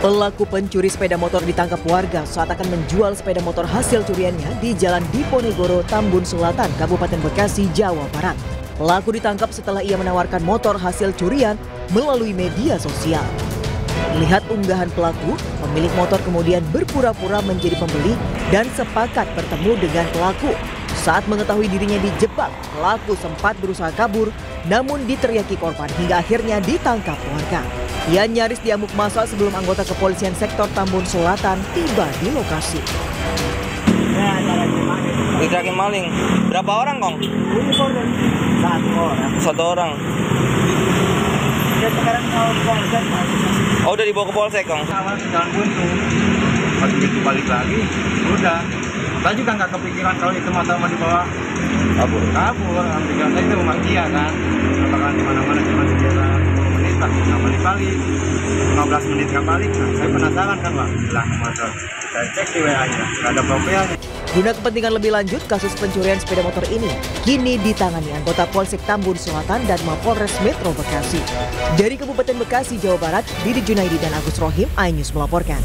Pelaku pencuri sepeda motor ditangkap warga saat akan menjual sepeda motor hasil curiannya di Jalan Diponegoro, Tambun Selatan, Kabupaten Bekasi, Jawa Barat. Pelaku ditangkap setelah ia menawarkan motor hasil curian melalui media sosial. Melihat unggahan pelaku, pemilik motor kemudian berpura-pura menjadi pembeli dan sepakat bertemu dengan pelaku. Saat mengetahui dirinya dijebak, pelaku sempat berusaha kabur, namun diteriaki korban hingga akhirnya ditangkap warga. Ia nyaris diamuk massa sebelum anggota kepolisian sektor Tambun Selatan tiba di lokasi. Diteriaki maling. Berapa orang, Kong? Satu orang. Dia sekarang mau polsek, Mas. Oh, udah dibawa ke polsek, Kong? Awal jalan buntu. Pas begitu balik lagi, udah. Saya juga nggak kepikiran kalau itu mata mau dibawa kabur. Pikiran saya itu memang iya kan. Apakah di mana-mana cuma sekitar 10 menit lah, nggak balik. 15 menit nggak balik. Nah, saya penasaran kan, Pak. Hilang motor. Saya cek di WA-nya, nggak ada profilnya. Guna kepentingan lebih lanjut, kasus pencurian sepeda motor ini kini ditangani anggota Polsek Tambun Selatan dan Mapolres Metro Bekasi. Dari Kabupaten Bekasi, Jawa Barat, Didi Junaidi dan Agus Rohim, iNews melaporkan.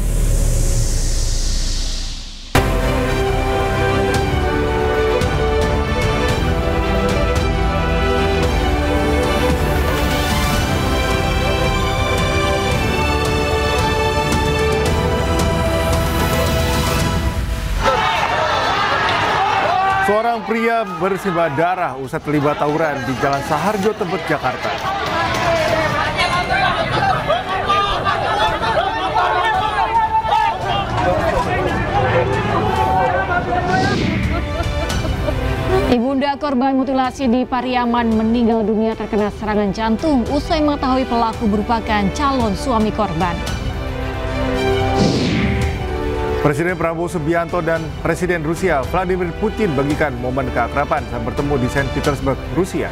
Seorang pria bersimbah darah usai terlibat tawuran di Jalan Saharjo, Tebet, Jakarta. Ibunda korban mutilasi di Pariaman meninggal dunia terkena serangan jantung usai mengetahui pelaku merupakan calon suami korban. Presiden Prabowo Subianto dan Presiden Rusia Vladimir Putin bagikan momen keakraban saat bertemu di Saint Petersburg, Rusia.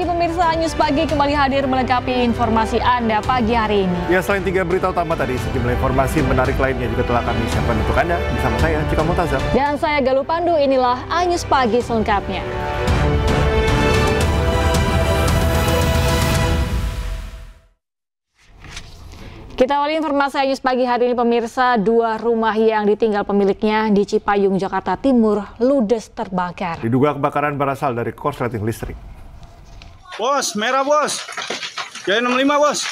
Pemirsa iNews Pagi kembali hadir melengkapi informasi Anda pagi hari ini. Ya, selain 3 berita utama tadi, sejumlah informasi menarik lainnya juga telah kami siapkan untuk Anda. Bersama saya, Cika Mutazam. Dan saya Galuh Pandu, inilah iNews Pagi selengkapnya. Kita awali informasi iNews Pagi hari ini, pemirsa. 2 rumah yang ditinggal pemiliknya di Cipayung, Jakarta Timur ludes terbakar. Diduga kebakaran berasal dari korsleting listrik. Bos, merah bos. Jaya 65 bos.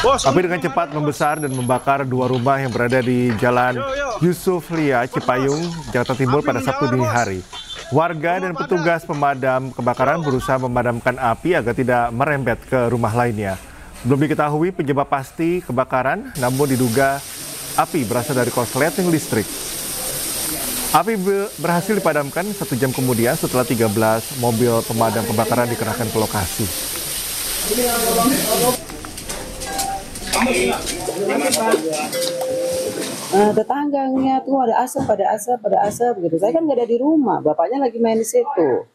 Bos. Api dengan cepat membesar dan membakar 2 rumah yang berada di Jalan Yusuf Lia, Cipayung, Jakarta Timur pada Sabtu dini hari. Warga dan petugas pemadam kebakaran berusaha memadamkan api agar tidak merembet ke rumah lainnya. Belum diketahui penyebab pasti kebakaran, namun diduga api berasal dari korsleting listrik. Api berhasil dipadamkan 1 jam kemudian setelah 13 mobil pemadam kebakaran dikerahkan ke lokasi. Tetangganya tuh ada asap gitu. Saya kan nggak ada di rumah, bapaknya lagi main di situ.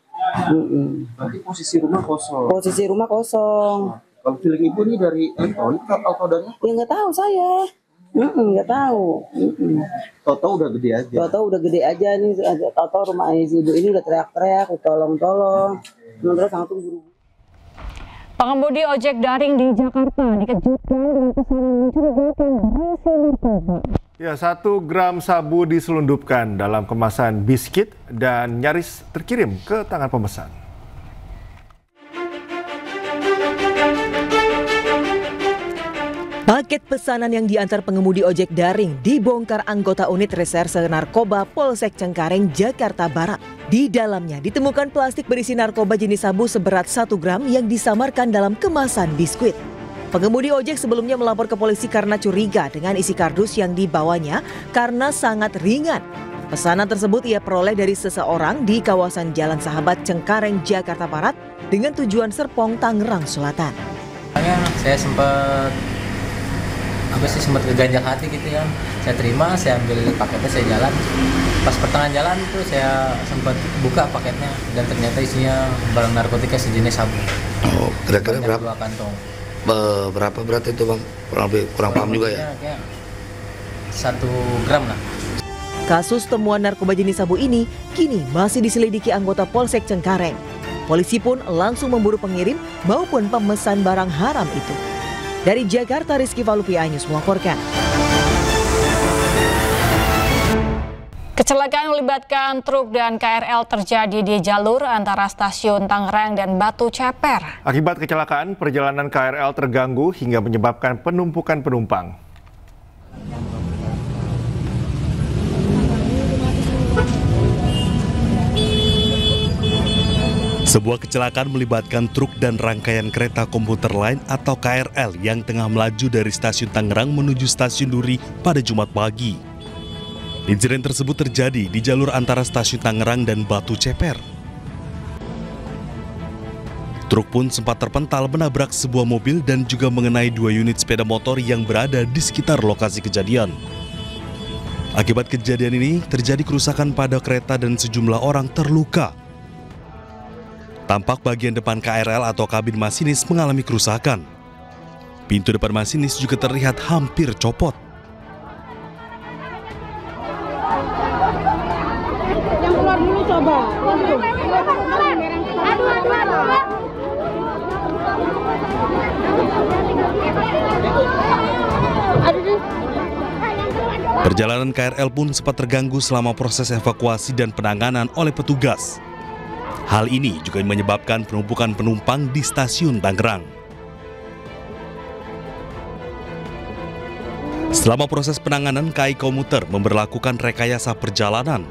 Berarti posisi rumah kosong. Posisi rumah kosong. Kalau feeling ibu ini dari elektronik atau dari? Ya nggak tahu saya. Nggak tahu. Toto udah gede aja. Toto udah gede aja nih. Toto rumah ibu ini udah teriak-teriak, tolong. Terus langsung buru. Pengemudi ojek daring di Jakarta dikejutkan dengan pesanan mencurigakan berisi narkoba. Ya, 1 gram sabu diselundupkan dalam kemasan biskuit dan nyaris terkirim ke tangan pemesan. Paket pesanan yang diantar pengemudi ojek daring dibongkar anggota unit reserse narkoba Polsek Cengkareng, Jakarta Barat. Di dalamnya ditemukan plastik berisi narkoba jenis sabu seberat 1 gram yang disamarkan dalam kemasan biskuit. Pengemudi ojek sebelumnya melapor ke polisi karena curiga dengan isi kardus yang dibawanya karena sangat ringan. Pesanan tersebut ia peroleh dari seseorang di kawasan Jalan Sahabat Cengkareng, Jakarta Barat dengan tujuan Serpong, Tangerang Selatan. Saya sempat keganjak hati gitu ya. Saya terima, saya ambil paketnya, saya jalan. Pas pertengahan jalan itu saya sempat buka paketnya dan ternyata isinya barang narkotika sejenis sabu. Oh, kira-kira berapa? 2 kantong. Berapa berat itu Bang? Kurang paham juga ya? 1 gram lah. Kasus temuan narkoba jenis sabu ini kini masih diselidiki anggota Polsek Cengkareng. Polisi pun langsung memburu pengirim maupun pemesan barang haram itu. Dari Jakarta, Rizky Valupi Anyus melaporkan. Kecelakaan melibatkan truk dan KRL terjadi di jalur antara stasiun Tangerang dan Batu Ceper. Akibat kecelakaan, perjalanan KRL terganggu hingga menyebabkan penumpukan penumpang. Sebuah kecelakaan melibatkan truk dan rangkaian kereta komuter lain atau KRL yang tengah melaju dari stasiun Tangerang menuju stasiun Duri pada Jumat pagi. Insiden tersebut terjadi di jalur antara stasiun Tangerang dan Batu Ceper. Truk pun sempat terpental menabrak sebuah mobil dan juga mengenai 2 unit sepeda motor yang berada di sekitar lokasi kejadian. Akibat kejadian ini, terjadi kerusakan pada kereta dan sejumlah orang terluka. Tampak bagian depan KRL atau kabin masinis mengalami kerusakan. Pintu depan masinis juga terlihat hampir copot. Yang keluar dulu coba. Perjalanan KRL pun sempat terganggu selama proses evakuasi dan penanganan oleh petugas. Hal ini juga menyebabkan penumpukan penumpang di stasiun Tangerang. Selama proses penanganan, KAI Komuter memberlakukan rekayasa perjalanan.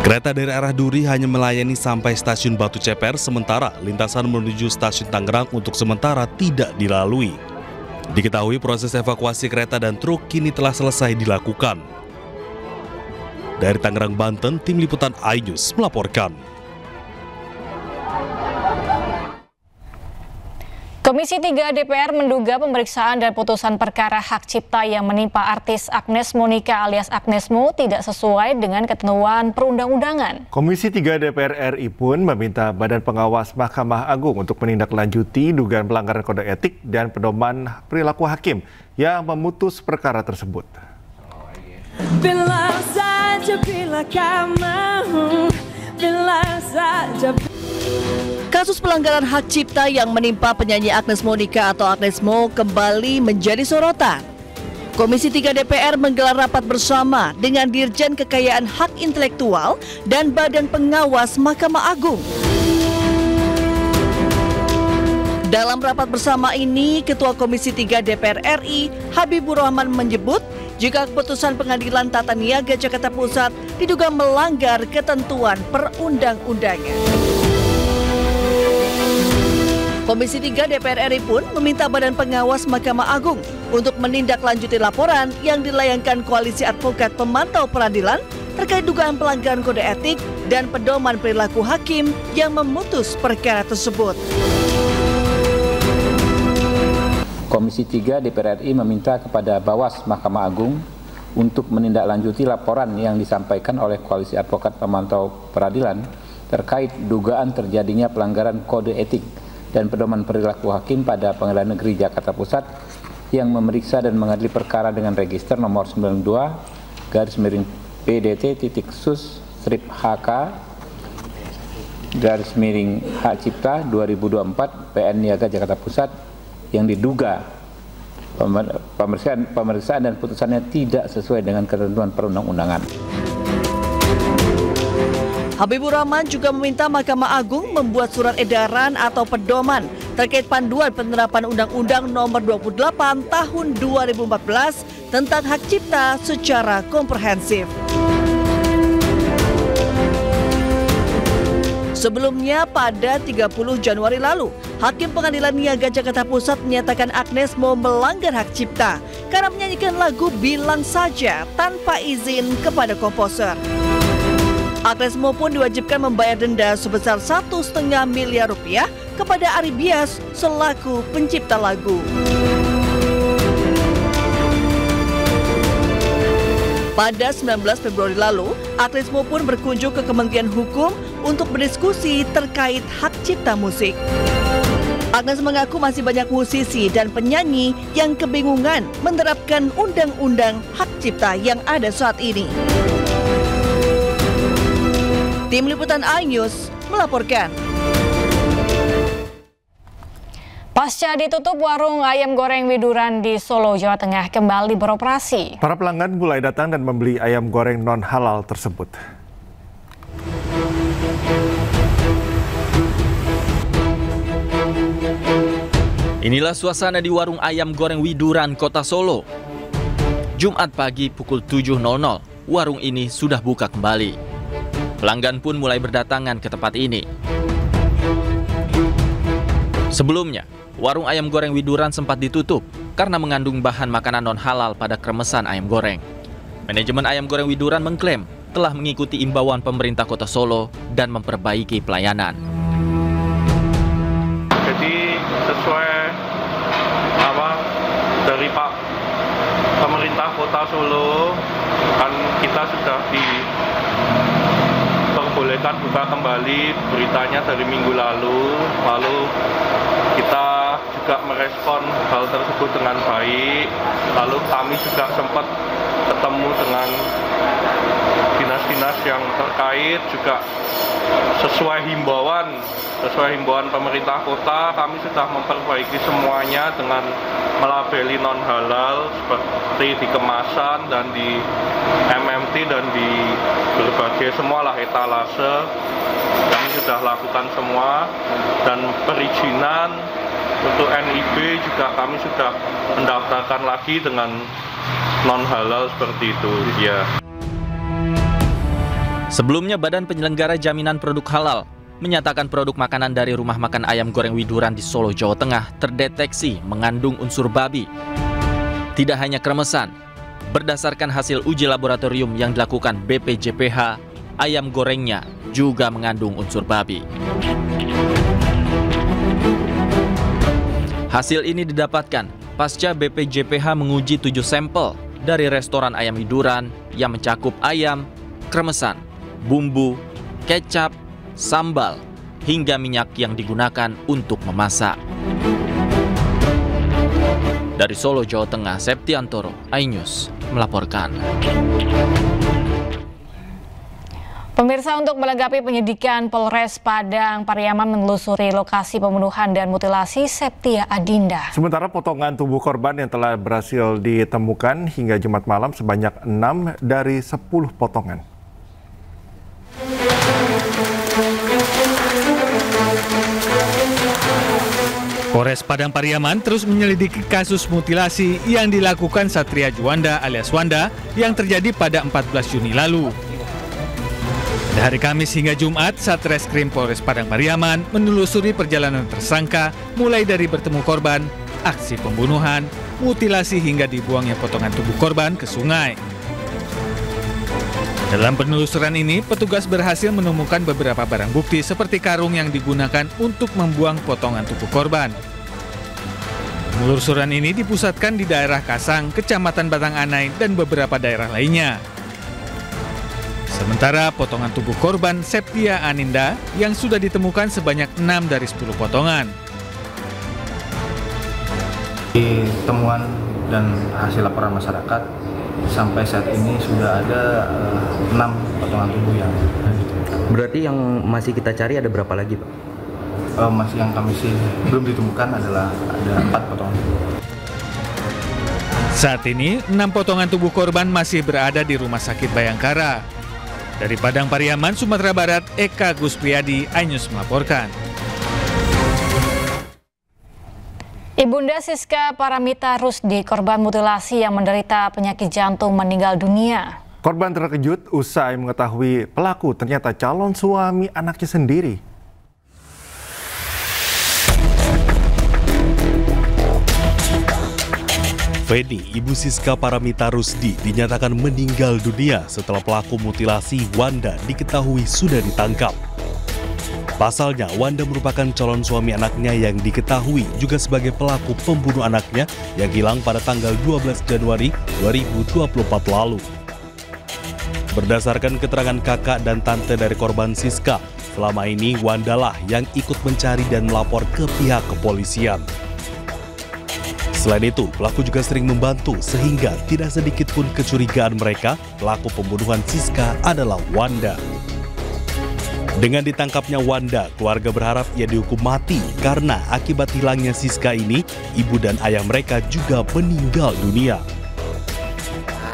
Kereta dari arah Duri hanya melayani sampai stasiun Batu Ceper, sementara lintasan menuju stasiun Tangerang untuk sementara tidak dilalui. Diketahui proses evakuasi kereta dan truk kini telah selesai dilakukan. Dari Tangerang, Banten, Tim Liputan iNews melaporkan. Komisi 3 DPR menduga pemeriksaan dan putusan perkara hak cipta yang menimpa artis Agnes Monica alias Agnes Mo tidak sesuai dengan ketentuan perundang-undangan. Komisi 3 DPR RI pun meminta Badan Pengawas Mahkamah Agung untuk menindaklanjuti dugaan pelanggaran kode etik dan pedoman perilaku hakim yang memutus perkara tersebut. Bila saja bila kamu, bila saja. Kasus pelanggaran hak cipta yang menimpa penyanyi Agnes Monica atau Agnes Mo kembali menjadi sorotan. Komisi 3 DPR menggelar rapat bersama dengan Dirjen Kekayaan Hak Intelektual dan Badan Pengawas Mahkamah Agung. Dalam rapat bersama ini, Ketua Komisi 3 DPR RI, Habibur Rahman menyebut jika keputusan Pengadilan Tata Niaga Jakarta Pusat diduga melanggar ketentuan perundang-undangan. Komisi 3 DPR RI pun meminta Badan Pengawas Mahkamah Agung untuk menindaklanjuti laporan yang dilayangkan Koalisi Advokat Pemantau Peradilan terkait dugaan pelanggaran kode etik dan pedoman perilaku hakim yang memutus perkara tersebut. Komisi 3 DPR RI meminta kepada Bawas Mahkamah Agung untuk menindaklanjuti laporan yang disampaikan oleh Koalisi Advokat Pemantau Peradilan terkait dugaan terjadinya pelanggaran kode etik dan pedoman perilaku hakim pada Pengadilan Negeri Jakarta Pusat yang memeriksa dan mengadili perkara dengan register nomor 92/PDT-sus/HK/Hak Cipta 2024 PN Niaga Jakarta Pusat yang diduga pemeriksaan dan putusannya tidak sesuai dengan ketentuan perundang-undangan. Habibur Rahman juga meminta Mahkamah Agung membuat surat edaran atau pedoman terkait panduan penerapan Undang-Undang Nomor 28 Tahun 2014 tentang hak cipta secara komprehensif. Sebelumnya pada 30 Januari lalu, Hakim Pengadilan Niaga Jakarta Pusat menyatakan Agnes Mo melanggar hak cipta karena menyanyikan lagu Bilang Saja tanpa izin kepada komposer. Agnes Mo pun diwajibkan membayar denda sebesar 1,5 miliar rupiah kepada Ari Bias selaku pencipta lagu. Pada 19 Februari lalu, Agnesmo pun berkunjung ke Kementerian Hukum untuk berdiskusi terkait hak cipta musik. Agnes mengaku masih banyak musisi dan penyanyi yang kebingungan menerapkan undang-undang hak cipta yang ada saat ini. Tim Liputan iNews melaporkan. Pasca ditutup, warung ayam goreng Widuran di Solo, Jawa Tengah kembali beroperasi. Para pelanggan mulai datang dan membeli ayam goreng non-halal tersebut. Inilah suasana di warung ayam goreng Widuran, Kota Solo. Jumat pagi pukul 7.00, warung ini sudah buka kembali. Pelanggan pun mulai berdatangan ke tempat ini. Sebelumnya, warung ayam goreng Widuran sempat ditutup karena mengandung bahan makanan non-halal pada kremesan ayam goreng. Manajemen ayam goreng Widuran mengklaim telah mengikuti imbauan pemerintah Kota Solo dan memperbaiki pelayanan. Jadi sesuai dari Pak pemerintah Kota Solo, kan kita sudah diperbolehkan buka kembali, beritanya dari minggu lalu kita juga merespon hal tersebut dengan baik. Lalu kami juga sempat ketemu dengan dinas-dinas yang terkait, juga sesuai himbauan pemerintah kota, kami sudah memperbaiki semuanya dengan melabeli non-halal seperti di kemasan dan di MMT dan di berbagai semualah etalase. Kami sudah lakukan semua, dan perizinan untuk NIB juga kami sudah mendaftarkan lagi dengan non-halal seperti itu ya. Sebelumnya, Badan Penyelenggara Jaminan Produk Halal menyatakan produk makanan dari rumah makan ayam goreng Widuran di Solo, Jawa Tengah terdeteksi mengandung unsur babi. Tidak hanya kremesan, berdasarkan hasil uji laboratorium yang dilakukan BPJPH, ayam gorengnya juga mengandung unsur babi. Hasil ini didapatkan pasca BPJPH menguji 7 sampel dari restoran ayam Widuran yang mencakup ayam, kremesan, bumbu, kecap, sambal, hingga minyak yang digunakan untuk memasak. Dari Solo, Jawa Tengah, Septiantoro, iNews melaporkan. Pemirsa, untuk melengkapi penyidikan, Polres Padang Pariaman menelusuri lokasi pembunuhan dan mutilasi Septia Adinda. Sementara potongan tubuh korban yang telah berhasil ditemukan hingga Jumat malam sebanyak 6 dari 10 potongan. Polres Padang Pariaman terus menyelidiki kasus mutilasi yang dilakukan Satria Juanda alias Wanda yang terjadi pada 14 Juni lalu. Dari Kamis hingga Jumat, Satreskrim Polres Padang Pariaman menelusuri perjalanan tersangka mulai dari bertemu korban, aksi pembunuhan, mutilasi hingga dibuangnya potongan tubuh korban ke sungai. Dalam penelusuran ini, petugas berhasil menemukan beberapa barang bukti seperti karung yang digunakan untuk membuang potongan tubuh korban. Penelusuran ini dipusatkan di daerah Kasang, Kecamatan Batang Anai, dan beberapa daerah lainnya. Sementara potongan tubuh korban Septia Adinda yang sudah ditemukan sebanyak 6 dari 10 potongan. Di temuan dan hasil laporan masyarakat, sampai saat ini sudah ada 6 potongan tubuh yang ditemukan. Berarti yang masih kita cari ada berapa lagi, Pak? Masih yang kami belum ditemukan adalah ada 4 potongan tubuh. Saat ini, 6 potongan tubuh korban masih berada di Rumah Sakit Bayangkara. Dari Padang Pariaman, Sumatera Barat, Eka Guspriyadi, iNews melaporkan. Ibunda Siska Paramita Rusdi, korban mutilasi yang menderita penyakit jantung, meninggal dunia. Korban terkejut usai mengetahui pelaku ternyata calon suami anaknya sendiri. Feni, ibu Siska Paramita Rusdi, dinyatakan meninggal dunia setelah pelaku mutilasi Wanda diketahui sudah ditangkap. Pasalnya, Wanda merupakan calon suami anaknya yang diketahui juga sebagai pelaku pembunuh anaknya yang hilang pada tanggal 12 Januari 2024 lalu. Berdasarkan keterangan kakak dan tante dari korban Siska, selama ini Wanda lah yang ikut mencari dan melapor ke pihak kepolisian. Selain itu, pelaku juga sering membantu sehingga tidak sedikit pun kecurigaan mereka pelaku pembunuhan Siska adalah Wanda. Dengan ditangkapnya Wanda, keluarga berharap ia dihukum mati karena akibat hilangnya Siska ini, ibu dan ayah mereka juga meninggal dunia.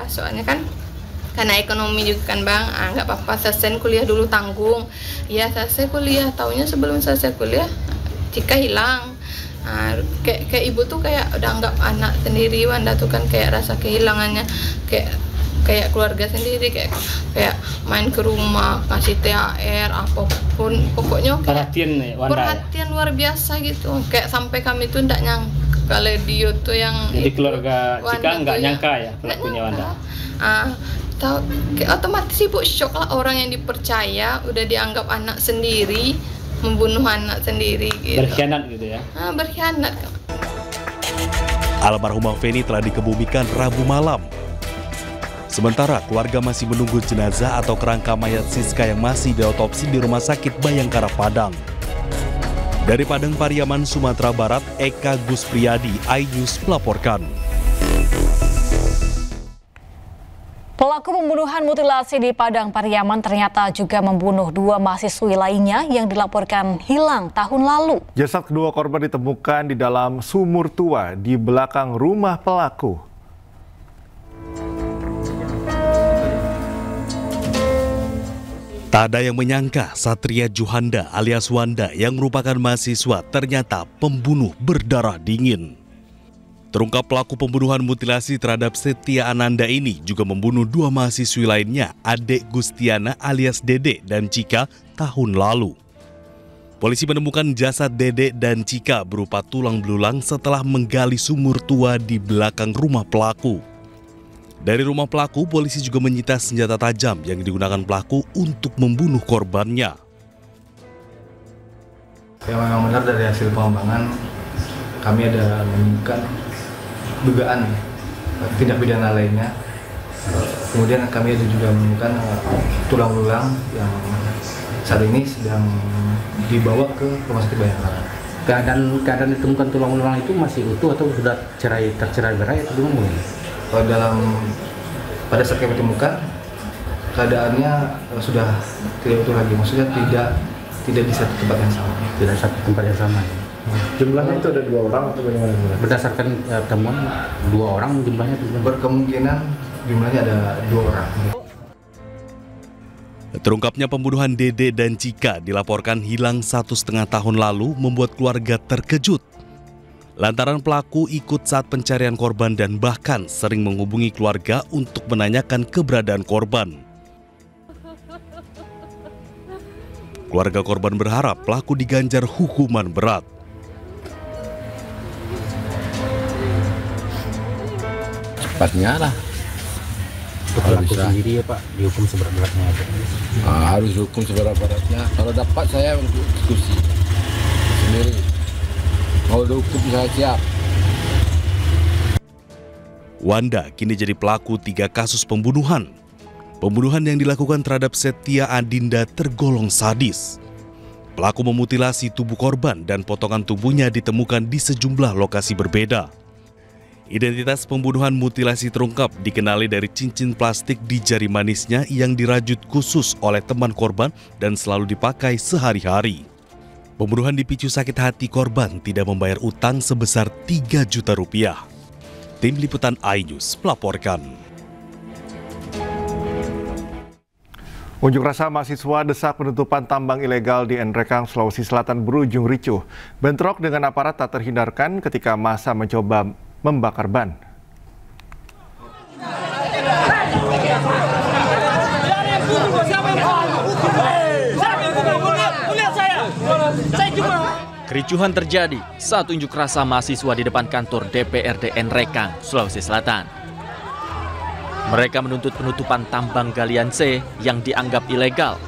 Soalnya kan karena ekonomi juga kan bang, nggak apa-apa selesai kuliah dulu tanggung. Ya selesai kuliah, taunya sebelum selesai kuliah Cika hilang. Kayak ibu tuh kayak udah anggap anak sendiri. Wanda tuh kan kayak rasa kehilangannya kayak keluarga sendiri, kayak main ke rumah, kasih THR apapun, pokoknya kayak perhatian luar biasa gitu. Kayak sampai kami tuh nggak nyangka kalau dia tuh yang jadi keluarga Cika nggak nyangka ya pelakunya Wanda. Otomatis ibu shock lah, orang yang dipercaya udah dianggap anak sendiri membunuh anak sendiri gitu. Berkhianat gitu ya. Berkhianat. Almarhumah Feni telah dikebumikan Rabu malam. Sementara keluarga masih menunggu jenazah atau kerangka mayat Siska yang masih diotopsi di Rumah Sakit Bayangkara Padang. Dari Padang Pariaman, Sumatera Barat, Eka Guspriyadi, iNews melaporkan. Pelaku pembunuhan mutilasi di Padang Pariaman ternyata juga membunuh 2 mahasiswi lainnya yang dilaporkan hilang tahun lalu. Jasad kedua korban ditemukan di dalam sumur tua di belakang rumah pelaku. Tak ada yang menyangka Satria Juhanda alias Wanda yang merupakan mahasiswa ternyata pembunuh berdarah dingin. Terungkap pelaku pembunuhan mutilasi terhadap Setia Ananda ini juga membunuh 2 mahasiswi lainnya, Adek Gustiana alias Dede dan Cika tahun lalu. Polisi menemukan jasad Dede dan Cika berupa tulang belulang setelah menggali sumur tua di belakang rumah pelaku. Dari rumah pelaku, polisi juga menyita senjata tajam yang digunakan pelaku untuk membunuh korbannya. Ya, memang benar dari hasil pengembangan kami ada menemukan dugaan tindak pidana lainnya. Kemudian kami ada juga menemukan tulang belulang yang saat ini sedang dibawa ke Rumah Sakit Bayangkara. Keadaan ditemukan tulang belulang itu masih utuh atau sudah tercerai-berai atau gimana? Pada saat kami temukan keadaannya sudah tidak utuh lagi, maksudnya tidak di satu tempat yang sama. Tidak satu tempat yang sama. Jumlahnya itu ada 2 orang atau bagaimana? Berdasarkan temuan 2 orang jumlahnya? Berkemungkinan jumlahnya ada 2 orang. Terungkapnya pembunuhan Dede dan Cika dilaporkan hilang 1,5 tahun lalu membuat keluarga terkejut. Lantaran pelaku ikut saat pencarian korban dan bahkan sering menghubungi keluarga untuk menanyakan keberadaan korban. Keluarga korban berharap pelaku diganjar hukuman berat. Cepatnya lah. Kalau bisa sendiri ya Pak, dihukum seberat-beratnya aja. Harus hukum seberat-beratnya. Kalau dapat saya untuk diskusi sendiri. Kalau dihukum saya siap. Wanda kini jadi pelaku 3 kasus pembunuhan. Pembunuhan yang dilakukan terhadap Setia Adinda tergolong sadis. Pelaku memutilasi tubuh korban dan potongan tubuhnya ditemukan di sejumlah lokasi berbeda. Identitas pembunuhan mutilasi terungkap dikenali dari cincin plastik di jari manisnya yang dirajut khusus oleh teman korban dan selalu dipakai sehari-hari. Pembunuhan dipicu sakit hati korban tidak membayar utang sebesar 3 juta rupiah. Tim Liputan iNews melaporkan. Unjuk rasa mahasiswa desak penutupan tambang ilegal di Nrekang, Sulawesi Selatan berujung ricuh. Bentrok dengan aparat tak terhindarkan ketika massa mencoba membakar ban. Kericuhan terjadi saat unjuk rasa mahasiswa di depan kantor DPRD Nrekang, Sulawesi Selatan. Mereka menuntut penutupan tambang galian C yang dianggap ilegal.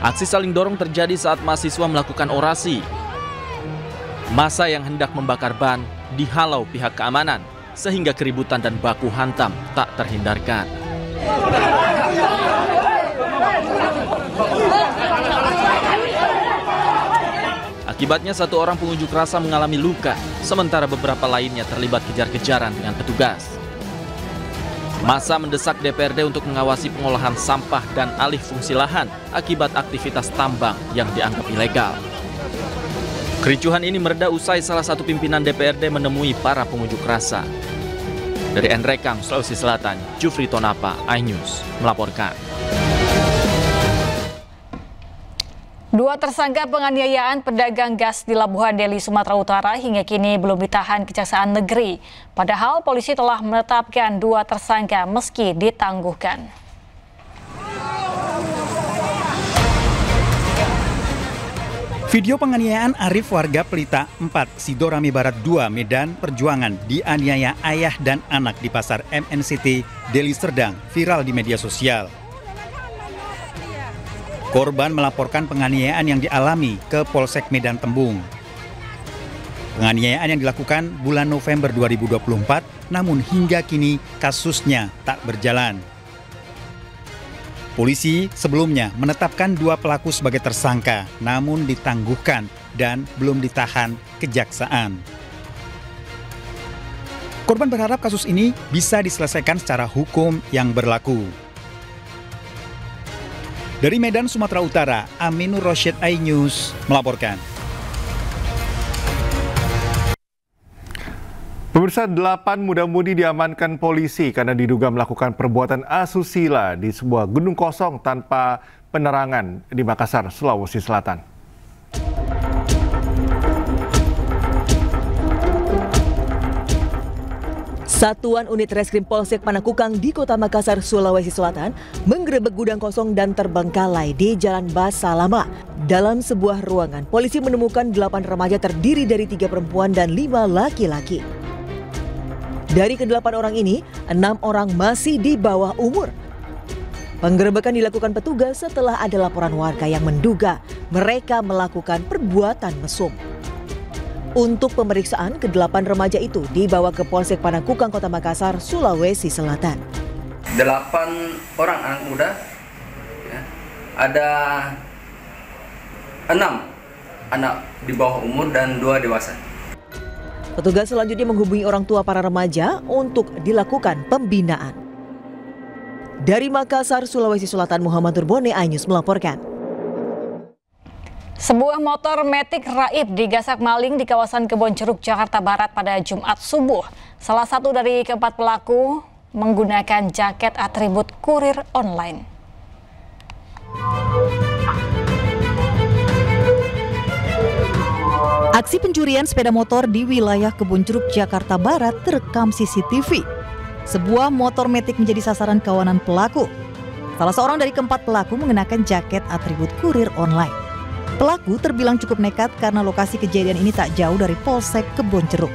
Aksi saling dorong terjadi saat mahasiswa melakukan orasi. Massa yang hendak membakar ban dihalau pihak keamanan sehingga keributan dan baku hantam tak terhindarkan. Akibatnya 1 orang pengunjuk rasa mengalami luka, sementara beberapa lainnya terlibat kejar-kejaran dengan petugas. Massa mendesak DPRD untuk mengawasi pengolahan sampah dan alih fungsi lahan akibat aktivitas tambang yang dianggap ilegal. Kericuhan ini mereda usai salah satu pimpinan DPRD menemui para pengunjuk rasa. Dari Nrekang, Sulawesi Selatan, Jufri Tonapa, iNews melaporkan. 2 tersangka penganiayaan pedagang gas di Labuhan Deli, Sumatera Utara hingga kini belum ditahan Kejaksaan Negeri. Padahal polisi telah menetapkan 2 tersangka meski ditangguhkan. Video penganiayaan Arif warga Pelita 4, Sidorami Barat 2, Medan Perjuangan dianiaya ayah dan anak di pasar MNCT Deli Serdang viral di media sosial. Korban melaporkan penganiayaan yang dialami ke Polsek Medan Tembung. Penganiayaan yang dilakukan bulan November 2024, namun hingga kini kasusnya tak berjalan. Polisi sebelumnya menetapkan 2 pelaku sebagai tersangka, namun ditangguhkan dan belum ditahan Kejaksaan. Korban berharap kasus ini bisa diselesaikan secara hukum yang berlaku. Dari Medan, Sumatera Utara, Aminur Rosyid, iNews melaporkan. Pemirsa, 8 muda-mudi diamankan polisi karena diduga melakukan perbuatan asusila di sebuah gedung kosong tanpa penerangan di Makassar, Sulawesi Selatan. Satuan Unit Reskrim Polsek Panakukang di Kota Makassar, Sulawesi Selatan menggerebek gudang kosong dan terbengkalai di Jalan Basa Lama. Dalam sebuah ruangan, polisi menemukan 8 remaja terdiri dari 3 perempuan dan 5 laki-laki. Dari ke-8 orang ini, 6 orang masih di bawah umur. Penggerebekan dilakukan petugas setelah ada laporan warga yang menduga mereka melakukan perbuatan mesum. Untuk pemeriksaan, ke-8 remaja itu dibawa ke Polsek Panakukang, Kota Makassar, Sulawesi Selatan. 8 orang anak muda, ya, ada 6 anak di bawah umur dan 2 dewasa. Petugas selanjutnya menghubungi orang tua para remaja untuk dilakukan pembinaan. Dari Makassar, Sulawesi Selatan, Muhammad Turbone, iNews melaporkan. Sebuah motor metik raib digasak maling di kawasan Kebon Jeruk, Jakarta Barat pada Jumat subuh. Salah satu dari ke-4 pelaku menggunakan jaket atribut kurir online. Aksi pencurian sepeda motor di wilayah Kebon Jeruk, Jakarta Barat terekam CCTV. Sebuah motor metik menjadi sasaran kawanan pelaku. Salah seorang dari ke-4 pelaku mengenakan jaket atribut kurir online. Pelaku terbilang cukup nekat karena lokasi kejadian ini tak jauh dari Polsek Kebon Jeruk.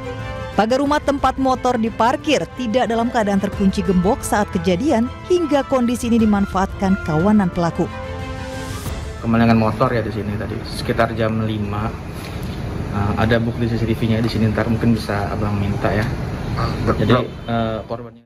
Pagar rumah tempat motor diparkir tidak dalam keadaan terkunci gembok saat kejadian hingga kondisi ini dimanfaatkan kawanan pelaku. Kemalingan motor ya di sini tadi sekitar jam 5. Ada bukti CCTV-nya di sini, ntar mungkin bisa abang minta ya. Jadi korbannya